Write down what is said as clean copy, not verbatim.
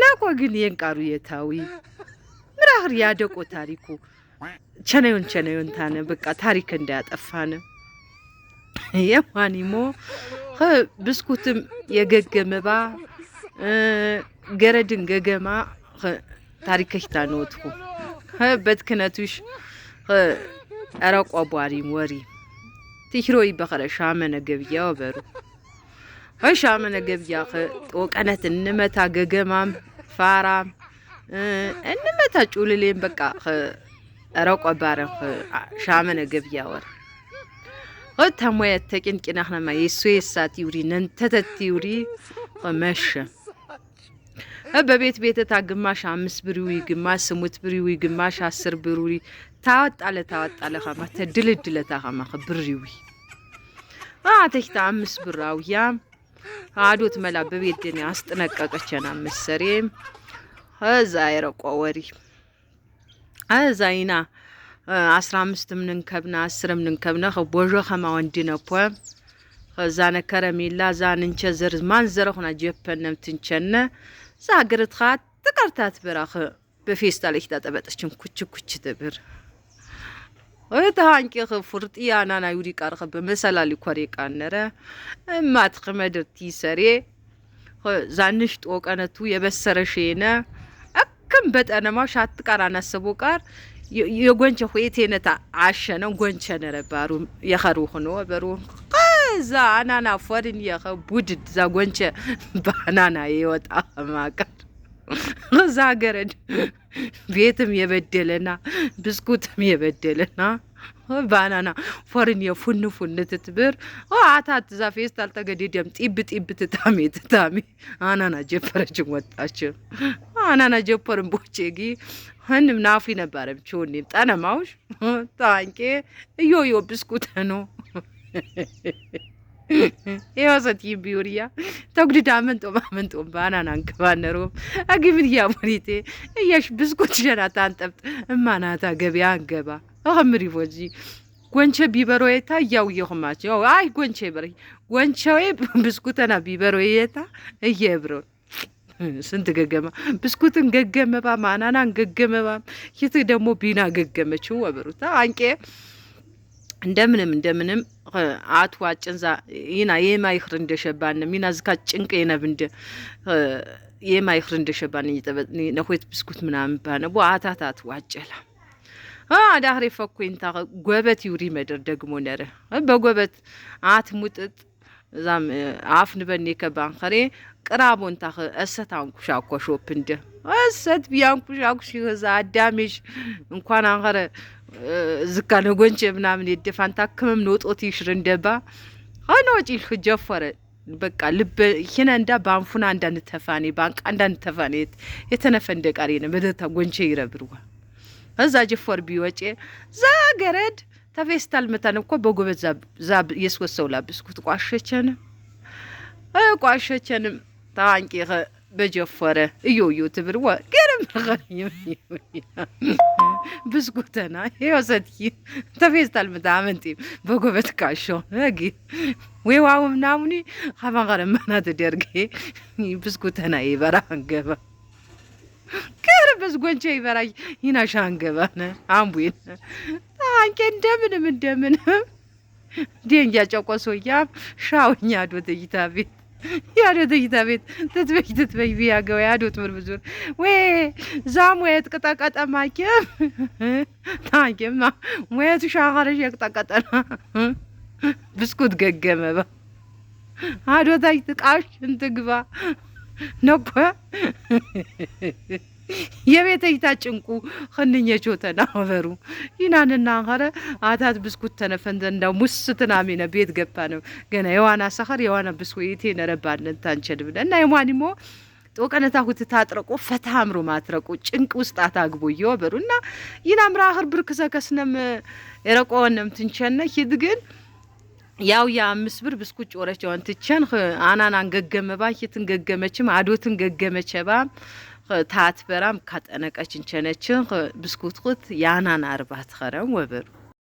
ናቆ ግን የንቃሩ የታዊ ምራህር ያደቆ ታሪኩ ቸነዩን ታነ በቃ ታሪክ እንዳያጠፋነ የማኒሞ ብስኩትም የገገመባ ገረድን ገገማ ታሪክሽ ታኖትኩ በትክነቱሽ አራቋ ቧሪም ወሪ ትሽሮይ በኸረ ሻመነ ገብያ ወበሩ ሻመነ ገብያ ወቀነት እንመታ ገገማም ፋራም እንመታ ጩልሌም በቃ አራቋ ባረም ሻመነ ገብያ ወር ታሞያት ተቂንቂናህናማ የሱየሳት ይውሪ ነንተተት ይውሪ መሸ በቤት ታግማሽ 5 ብሩዊ ግማሽ 8 ብሩዊ ግማሽ 10 ብሩዊ ታወጣለ ኸማ ተድልድለ ታኸማ ብሩዊ አተሽታ 5 ብራውያ አዶት መላ በቤት ደኔ አስጠነቀቀችና መሰሬም አዛ ይረቆ ወሪ አዛይና 15 ምን ከብና 10 ምን ከብና ቦጆ ኸማ ወንድነፖ ዛነ ከረሜላ ዛንንቸ ዘር ማን ዘረኹና ጀፐነም ትንቸነ ዛግርት ኻት ተቀርታት በራኸ በፌስታል ይታጠበጥችን ኩች ተብር ወታንቂ ፍርጥያና ና ይውዲ ቃርኸ በመሰላሊ ኮሬ ቃነረ ማት ኸመድርቲ ሰሬ ዛንሽ ጦቀነቱ የበሰረሽነ አከም በጠነማ ሻት ቃራና ሰቦ ቃር የጎንቸ ሆይቴነታ አሸነ ጎንቸ ነረባሩ የኸሩ ሆኖ በሩ ዛ አናና ፎርን የኸ ቡድድ ዛ ጎንቸ ባናና ይወጣ ማቀር ዛ ገረድ ቤትም የበደለና ብስኩትም የበደለና ባናና ፎርን የፉን ትትብር አታት ዛ ፌስታል ተገደደም ጢብ ትታሜ አናና ጀፈረች ወጣች አናና ጀፈርን ቦቼጊ ህንም ናፊ ነበረም ቾኔም ጠነማውሽ ታንቄ እዮዮ ብስኩት ነው የወሰት ይቢውሪያ ተግድዳ መንጦ ባናና አንከባነሩ አግብን ያሙሪቴ እያሽ ብስኩት ጀና ታንጠብጥ እማናታ ገበያ አንገባ አምሪ ወጂ ጎንቸ ቢበሮ የታ ያው ይሁማቸው አይ ጎንቸ በሪ ጎንቸው ብስኩተና ቢበሮ የታ እየብሮ ስንት ገገማ ብስኩትን ገገመባ ማናናን ገገመባ ይት ደግሞ ቢና ገገመችው ወበሩታ አንቄ እንደምንም አትዋጭንዛ ይና የማይኽር እንደሸባን ሚና ዝካ ጭንቅ የነብንደ የማይኽር እንደሸባን ይተበኒ ነሆት ብስኩት ምናምን ባነቦ አታታት ዋጨላ ዳህሪ ፈኩንታ ጎበት ይውሪ መደር ደግሞ ነረ በጎበት አትሙጥጥ ዛም አፍን በኔ ከባንኸሬ ቅራቦን ታኸ እሰታን ኩሻኮሾፕ እንደ እሰት ቢያን ኩሻኩሽ ይዛ አዳሜሽ እንኳን አንኸረ ዝካ ነገንጨ ምናምን የደፋን ታከመም ነውጦት ይሽር እንደባ አኖጪ ጀፈረ በቃ ልብ ይሄና እንዳ ባንፉና አንዳንድ ተፋኔ ባንክ አንዳንድ ተፋኔ የተነፈንደ ቃሪነ በደታ ጎንቸ ይረብርዋ እዛ ጀፈር ቢወጪ ዛገረድ ተፌስታል መታን እኮ በጎበት ዛብ የስወሰው ላብስኩት ቋሸቸንም ታንቂ በጀፈረ እዮዮ ትብርዋ ገረም ብስኩተና የወሰትኪ ተፌስታል መታመንቲ በጎበት ካሾ ነጊ ወይዋው ምናምኒ ኸማገረ ማናት ደርጌ ብስኩተና ይበራ አንገባ ከርበስ ጎንቸ ይበራ ይናሻ አንገባነ አምቡን አንቄ እንደምንም ደንጃ ጨቆሶያ ሻውኛ ዶተይታ ቤት ያዶተይታ ቤት ትትበይ ቢያገው ያዶት ምርብዙር ወይ ዛሙየት ቀጣቀጣ ማከ ታንቄማ ወየቱ ሻኻረሽ ያቀጣቀጣና ብስኩት ገገመባ አዶታይ ትቃሽ እንትግባ ነባ የቤተይታ ጭንቁ ኸንኘቾ ተናበሩ ይናንና ኸረ አታት ብስኩት ተነፈንደ እንዳ ሙስትና ሚነ ቤት ገባ ነው ገና የዋና ሰኸር የዋና ብስኩት ነረባለን ታንቸል ብለና የማኒሞ ጦቀነታ ሁት ታጥረቆ ፈታምሩ ማትረቆ ጭንቅ ውስጥ አታግቦ ይወበሩና ይናምራ ኸር ብርክሰ ከስነም የረቆወንም ትንቸነ ይድግን ያው ያ5 ብር ብስኩት ጮረች ወንትቸን አናናን ገገመባ ይትን ገገመችም አዶትን ገገመቸባ ታት በራም ካጠነቀችን ቸነችን ብስኩት ያናና አርባት ኸረም ወበሩ